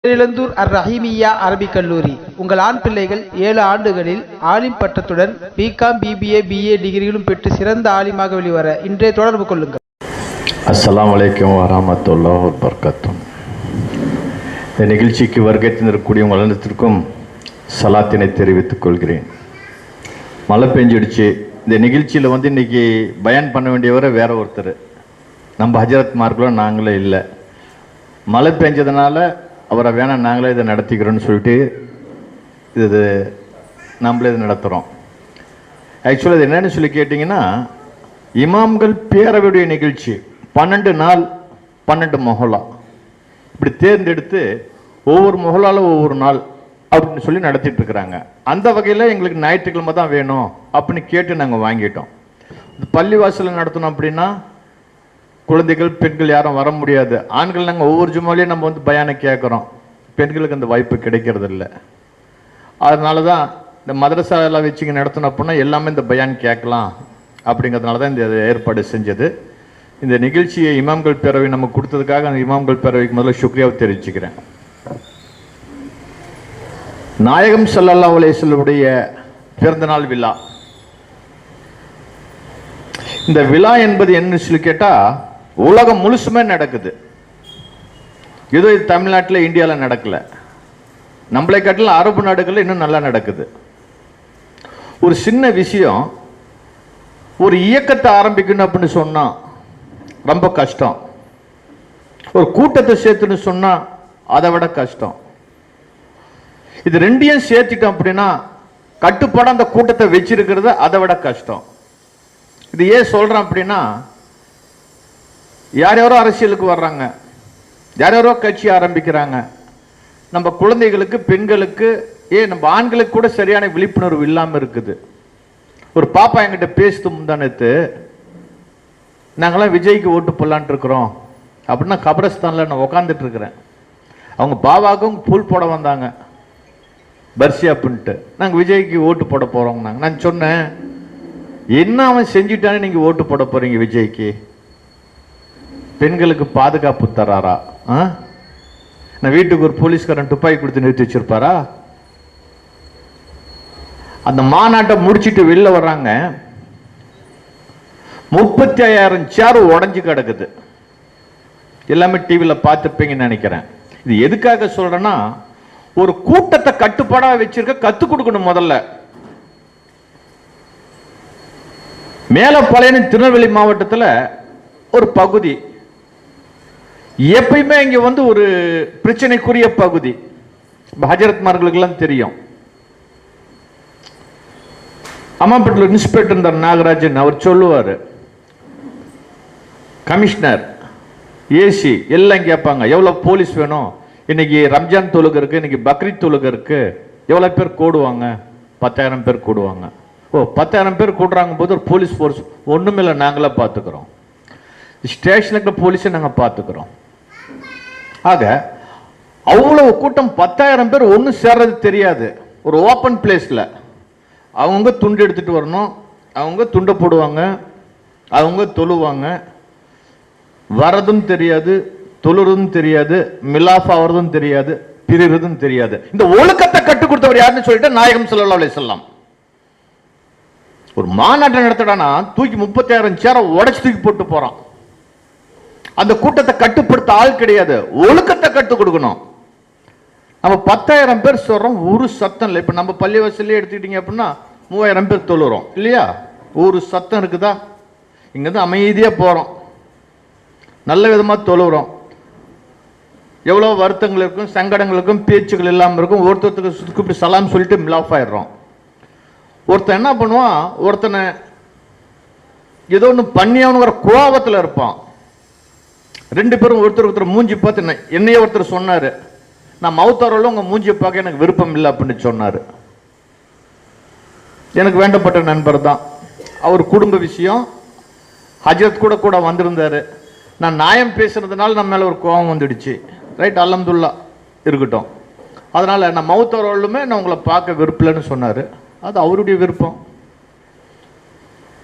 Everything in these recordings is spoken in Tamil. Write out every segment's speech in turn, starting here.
பேரிழந்தூர் அர்-ரஹீமிய்யா அரபிக் கல்லூரி. உங்கள் ஆண் பிள்ளைகள் 7 ஆண்டுகளில் ஆலிம் பட்டத்துடன் பிகாம், பிபிஏ, பிஏ டிகிரிகளும் பெற்று சிறந்த ஆலிமாக வெளிவர இன்றைய தொடர்பு கொள்ளுங்கள். அஸ்ஸலாமு அலைக்கும் வரஹ்மத்துல்லாஹி வபரகாத்துஹு. இந்த நிகழ்ச்சிக்கு வருகை தந்திருக்கக்கூடிய உங்கள் அனைத்திற்கும் சலாத்தினை தெரிவித்துக் கொள்கிறேன். மழை பெஞ்சிடுச்சு. இந்த நிகழ்ச்சியில் இன்னைக்கு பயான் பண்ண வேண்டியவரை வேற ஒருத்தர், நம்ம ஹஜரத் மார்க்களும் நாங்களே இல்லை. மழை பெஞ்சதுனால அவரை வேணாம் நாங்களே இதை நடத்திக்கிறோன்னு சொல்லிட்டு இது நம்மளே இதை நடத்துகிறோம். ஆக்சுவலாக இது என்னன்னு சொல்லி கேட்டிங்கன்னா, இமாம்கள் பேரவையுடைய நிகழ்ச்சி 12 நாள் 12 மொஹலா இப்படி தேர்ந்தெடுத்து ஒவ்வொரு மொஹலாலும் ஒவ்வொரு நாள் அப்படின்னு சொல்லி நடத்திட்டு இருக்கிறாங்க. அந்த வகையில் எங்களுக்கு ஞாயிற்றுக்கிழமை தான் வேணும் அப்படின்னு கேட்டு நாங்கள் வாங்கிட்டோம். பள்ளிவாசலில் நடத்தணும் அப்படின்னா குழந்தைகள், பெண்கள் யாரும் வர முடியாது. ஆண்கள் நாங்கள் ஒவ்வொரு ஜும்மாலையும் நம்ம பயானை கேட்குறோம். பெண்களுக்கு அந்த வாய்ப்பு கிடைக்கிறது இல்லை. அதனால தான் இந்த மதரசாலாம் வச்சுங்க நடத்தணும் அப்படின்னா எல்லாமே இந்த பயான் கேட்கலாம் அப்படிங்கிறதுனால தான் இந்த ஏற்பாடு செஞ்சது. இந்த நிகழ்ச்சியை இமாம்கள் பேரவை நமக்கு கொடுத்ததுக்காக அந்த இமாம்கள் பேரவைக்கு முதல்ல சுக்ரியாவை தெரிவிச்சுக்கிறேன். நாயகம் ஸல்லல்லாஹு அலைஹி வஸல்லம் பிறந்தநாள் விழா. இந்த விழா என்பது என்ன சொல்லி கேட்டா, உலகம் முழுசுமே நடக்குது. ஏதோ இது தமிழ்நாட்டில், இந்தியாவில் நடக்கல. நம்மளை காட்டிலும் அரபு நாடுகளில் இன்னும் நல்லா நடக்குது. ஒரு சின்ன விஷயம், ஒரு இயக்கத்தை ஆரம்பிக்கணும் அப்படின்னு சொன்னா ரொம்ப கஷ்டம். ஒரு கூட்டத்தை சேர்த்துன்னு சொன்னா அதை விட கஷ்டம். இது ரெண்டையும் சேர்த்துட்டோம் அப்படின்னா கட்டுப்பாடு அந்த கூட்டத்தை வச்சிருக்கிறது அதை விட கஷ்டம். இது ஏன் சொல்றேன் அப்படின்னா, யார் யாரோ அரசியலுக்கு வர்றாங்க, யார் யாரோ கட்சி ஆரம்பிக்கிறாங்க. நம்ம குழந்தைகளுக்கு, பெண்களுக்கு, நம்ம ஆண்களுக்கு கூட சரியான விழிப்புணர்வு இல்லாமல் இருக்குது. ஒரு பாப்பா என்கிட்ட பேசுது முந்தானத்து, நாங்களாம் விஜய்க்கு ஓட்டு போடலான்ட்டு இருக்கிறோம் அப்படின்னா கபரஸ்தானில் நான் உட்காந்துட்டு இருக்கிறேன். அவங்க பாபாவுக்கும் பூல் போட வந்தாங்க பர்சி அப்படின்ட்டு. நாங்கள் விஜய்க்கு ஓட்டு போட போகிறோம். நான் சொன்னேன், என்ன அவன் செஞ்சுட்டானே நீங்கள் ஓட்டு போட போறீங்க விஜய்க்கு? பெண்களுக்கு பாதுகாப்பு தராரா? நான் வீட்டுக்கு ஒரு போலீஸ்காரன் துப்பாக்கி கொடுத்து நிறுத்தி வச்சிருப்பாரா? அந்த மாநாட்டை முடிச்சுட்டு வெளில வர்றாங்க, 35,000 சேர் உடஞ்சு கிடக்குது. எல்லாமே டிவியில் பார்த்துருப்பீங்கன்னு நினைக்கிறேன். இது எதுக்காக சொல்றேன்னா, ஒரு கூட்டத்தை கட்டுப்பாடாக வச்சிருக்க கத்துக் கொடுக்கணும். முதல்ல மேலப்பாளையம் திருநெல்வேலி மாவட்டத்தில் ஒரு பகுதி, எப்பயுமே இங்க ஒரு பிரச்சனைக்குரிய பகுதி. ஹஜரத்மார்களுக்கெல்லாம் தெரியும். அம்மாப்பேட்டில் இன்ஸ்பெக்டர் இருந்தார் நாகராஜன். அவர் சொல்லுவார், கமிஷனர், ஏசி எல்லாம் கேட்பாங்க, எவ்வளவு போலீஸ் வேணும், இன்னைக்கு ரம்ஜான் தொழுகை இருக்கு, இன்னைக்கு பக்ரீத் தொழுகை இருக்கு, எவ்வளவு பேர் கூடுவாங்க? 10,000 பேர் கூடுவாங்க. ஓ, 10,000 பேர் கூடுறாங்க போது ஒரு போலீஸ் ஃபோர்ஸ் ஒண்ணுமில்லை, நாங்களே பார்த்துக்கிறோம். ஸ்டேஷனுக்கு போலீஸை நாங்கள் பார்த்துக்கிறோம். ஆக அவ்வளவு கூட்டம், 10,000 பேர் ஒன்றும் சேர்றது தெரியாது. ஒரு ஓப்பன் பிளேஸ்ல அவங்க துண்டு எடுத்துட்டு வரணும், அவங்க துண்டை போடுவாங்க, அவங்க தொழுவாங்க. வரதும் தெரியாது, தொழுறதும் தெரியாது, மிலாஃப் ஆவறதும் தெரியாது, பிரிறதும் தெரியாது. இந்த ஒழுக்கத்தை கற்றுக் கொடுத்தவர் யாருன்னு சொல்லிட்டு நாயகம் ஸல்லல்லாஹு அலைஹி வஸல்லம். ஒரு மாநாட்டை நடத்தடானா தூக்கி 30,000 சேரை உடைச்சு தூக்கி போட்டு போறான். அந்த கூட்டத்தை கட்டுப்படுத்த ஆள் கிடையாது, ஒழுக்கத்தை கற்றுக் கொடுக்கணும். நம்ம 10,000 பேர் சொல்றோம், ஒரு சத்தம் இல்லை. இப்ப நம்ம பள்ளிவாசல்லே எடுத்துக்கிட்டீங்க அப்படின்னா 3,000 பேர் தொழுறோம் இல்லையா? ஒரு சத்தம் இருக்குதா? இங்கிருந்து அமைதியா போறோம், நல்ல விதமா தொழுறோம். எவ்வளவு வருத்தங்கள் இருக்கும், சங்கடங்களுக்கும் பேச்சுகள் இல்லாமல் இருக்கும். ஒருத்தருக்கு கூப்பிட்டு சலாம் சொல்லிட்டு மிலாஃப் ஆயிடுறோம். ஒருத்தன் என்ன பண்ணுவான், ஒருத்தனை ஏதோ ஒன்று பண்ணியானுங்கிற கோபத்தில் இருப்பான். 2 பேரும் ஒருத்தர் மூஞ்சி பார்த்து, என்னையே ஒருத்தர் சொன்னாரு, நான் மௌத்தாரோல உங்க மூஞ்சியை பார்க்க எனக்கு விருப்பம் இல்லை அப்படின்னு சொன்னாரு. எனக்கு வேண்டப்பட்ட நண்பர் தான். அவர் குடும்ப விஷயம், ஹஜரத் கூட வந்திருந்தாரு. நான் நியாயம் பேசுறதுனால நம்ம மேல ஒரு கோபம் வந்துடுச்சு. ரைட், அல்ஹம்துலில்லாஹ் இருக்கட்டும். அதனால நான் மௌத்தாரோலுமே நான் உங்களை பார்க்க விருப்பலைன்னு சொன்னாரு. அது அவருடைய விருப்பம்.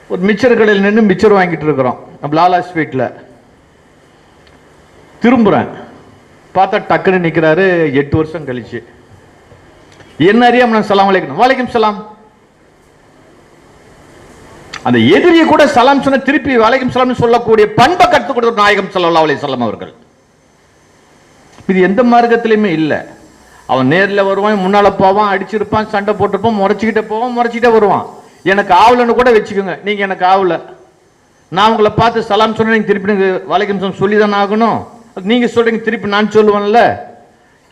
ஒரு மிச்சர் கடையில் நின்று மிச்சர் வாங்கிட்டு இருக்கிறோம் நம்ம லாலா ஸ்வீட்ல. திரும்புறேன், பார்த்தா டக்குன்னு நிக்கிறாரு 8 வருஷம் கழிச்சு. என்ன அறியாம நான் சலாம் அலைக்கும், வலைக்கும் சலாம். அந்த எதிரியை கூட சலாம் சொன்ன திருப்பி வலைக்கும் சலாம் சொல்லக்கூடிய பண்பை கற்றுக் கொடுத்த நாயகம் ஸல்லல்லாஹு அலைஹி வஸல்லம் அவர்கள். இது எந்த மார்க்கத்திலுமே இல்லை. அவன் நேரில் வருவான், முன்னால போவான், அடிச்சிருப்பான், சண்டை போட்டிருப்பான், முறைச்சிக்கிட்டே போவான், முறைச்சிக்கிட்டே வருவான். எனக்கு ஆவலன்னு கூட வச்சுக்கோங்க, நீங்க எனக்கு ஆவல, நான் உங்களை பார்த்து சலாம் சொன்ன நீங்க திருப்பி நீங்க வலைக்கும் சலாம் சொல்லி தானே ஆகணும். நீங்க சொல்றீங்க திருப்பி நான் சொல்லுவேன்ல.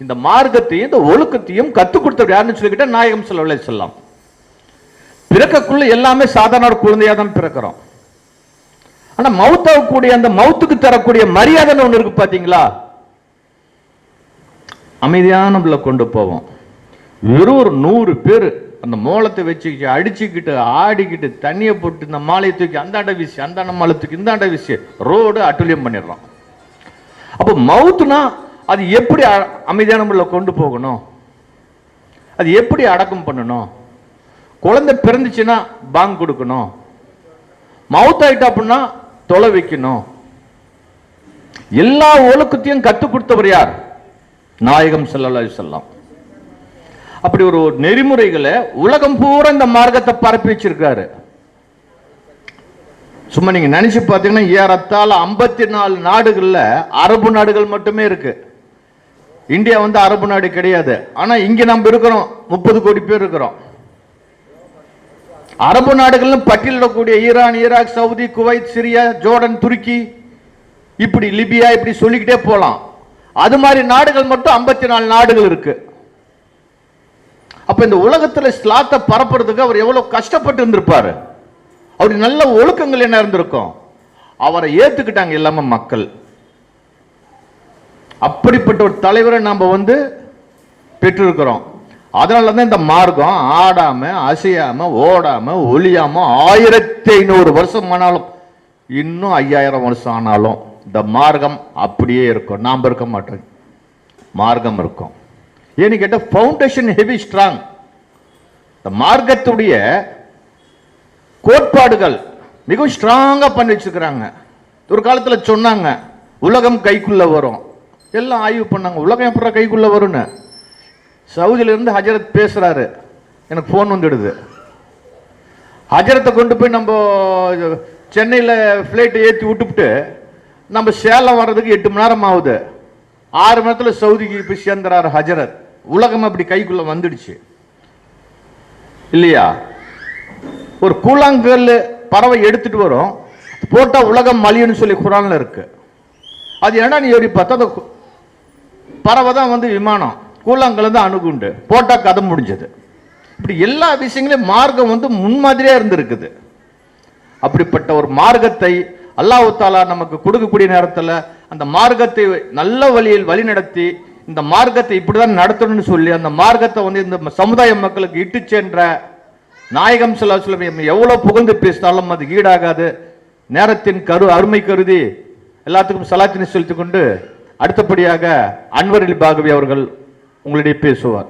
இந்த மார்க்கத்தையும் இந்த ஒழுக்கத்தையும் கற்றுக் கொடுத்தவர் யாருன்னு சொல்லிக்கிட்ட நாயகம் ஸல்லல்லாஹு அலைஹி வஸல்லம். பிறக்கக்குள்ள எல்லாமே சாதாரண ஒரு குழந்தையா தான் பிறக்கிறோம். ஆனா மௌத்தாகக்கூடிய அந்த மௌத்துக்கு தரக்கூடிய மரியாதை ஒண்ணு இருக்கு பாத்தீங்களா, அமைதியான கொண்டு போவோம். வெறும் ஒரு 100 பேர் அந்த மோளத்தை வச்சு அடிச்சுக்கிட்டு ஆடிக்கிட்டு தண்ணியை போட்டு இந்த மாலையை தூக்கி அந்தாண்ட வீசி, அந்தாண்ட மாலை தூக்கி இந்தாண்ட வீசி ரோடு அட்டுலியம் பண்ணிடுறோம். அப்போ மவுத்துனா அது எப்படி அமைதியான கொண்டு போகணும், அது எப்படி அடக்கம் பண்ணணும். குழந்தை பிறந்துச்சுன்னா பாங்க் கொடுக்கணும், மவுத் ஆயிட்டா அப்படின்னா தொலை வைக்கணும். எல்லா ஒழுக்கத்தையும் கற்றுக் கொடுத்தவர் யார்? நாயகம் ஸல்லல்லாஹு அலைஹி வஸல்லம். அப்படி ஒரு நெறிமுறைகளை உலகம் பூரா இந்த மார்க்கத்தை பரப்பி வச்சிருக்காரு. சும்மா நீங்க நினைச்சு பார்த்தீங்கன்னா ஏறத்தாழ 54 நாடுகள்ல அரபு நாடுகள் மட்டுமே இருக்கு. இந்தியா வந்து அரபு நாடு கிடையாது. ஆனா இங்க நம்ம இருக்கிறோம், 30 கோடி பேர் இருக்கிறோம். அரபு நாடுகள் பட்டியலிடக்கூடிய Iran, Iraq, Saudi, Kuwait, Syria, Jordan, துருக்கி, இப்படி லிபியா, இப்படி சொல்லிக்கிட்டே போலாம். அது மாதிரி நாடுகள் மட்டும் 54 நாடுகள் இருக்கு. அப்ப இந்த உலகத்துல இஸ்லாத்தை பரப்புறதுக்கு அவர் எவ்வளவு கஷ்டப்பட்டு இருந்திருப்பாரு. அவருடைய நல்ல ஒழுக்கங்கள் என்ன இருந்திருக்கும். அவரை ஏத்துக்கிட்டாங்க எல்லாமே மக்கள். அப்படிப்பட்ட ஒரு தலைவரை நாம வந்து பெற்றிருக்கிறோம். அதனாலதான் இந்த மார்க்கம் ஆடாம அசையாம ஓடாம ஒளியாம 1500 வருஷம் ஆனாலும் இன்னும் 5000 வருஷம் ஆனாலும் இந்த மார்க்கம் அப்படியே இருக்கும். நாம் இருக்க மாட்டோம், மார்க்கம் இருக்கும். ஏன்னு கேட்ட ஃபவுண்டேஷன் ஹெவி ஸ்ட்ராங். இந்த மார்க்கத்துடைய கோட்பாடுகள் மிகவும் ஸ்ட்ராங்கா பண்ணி வச்சிருக்கிறாங்க. ஒரு காலத்துல சொன்னாங்க உலகம் கைக்குள்ள வரும், எல்லாம் ஆய்வு பண்ணாங்க, உலகம் எப்படி கைக்குள்ள வரும்னு. சவுதியில இருந்து ஹஜரத் பேசுறாரு, எனக்கு போன் வந்துடுது. ஹஜரத்தை கொண்டு போய் நம்ம சென்னையில பிளைட் ஏற்றி விட்டுவிட்டு நம்ம சேலம் வர்றதுக்கு 8 மணி நேரம் ஆகுது. 6 மணி நேரத்தில் சவுதிக்கு போய் சேர்ந்துறாரு ஹஜரத். உலகம் அப்படி கைக்குள்ள வந்துடுச்சு இல்லையா. ஒரு கூழாங்கல் பறவை எடுத்துட்டு வரும், போட்டா உலகம் மலியன்னு சொல்லி குரான்ல இருக்கு. அது ஏன்னா நீ எப்படி பார்த்தா அந்த பறவை தான் வந்து விமானம், கூழாங்கல் தான் அணுகுண்டு, போட்டா கதை முடிஞ்சது. இப்படி எல்லா விஷயங்களையும் மார்க்கம் வந்து முன்மாதிரியா இருந்திருக்குது. அப்படிப்பட்ட ஒரு மார்க்கத்தை அல்லாஹ் தஆலா நமக்கு கொடுக்கக்கூடிய நேரத்தில் அந்த மார்க்கத்தை நல்ல வழியில் வழி நடத்தி இந்த மார்க்கத்தை இப்படிதான் நடத்தணும்னு சொல்லி அந்த மார்க்கத்தை வந்து இந்த சமுதாய மக்களுக்கு இட்டு சென்ற நாயகம் ஸல்லல்லாஹு அலைஹி வஸல்லம் எவ்வளவு புகழ்ந்து பேசினாலும் அது ஈடாகாது. நேரத்தின் அருமை கருதி எல்லாத்துக்கும் சலாத்தினை செலுத்திக் கொண்டு அடுத்தபடியாக அன்வர் அலி பாகவி அவர்கள் உங்களிடையே பேசுவார்.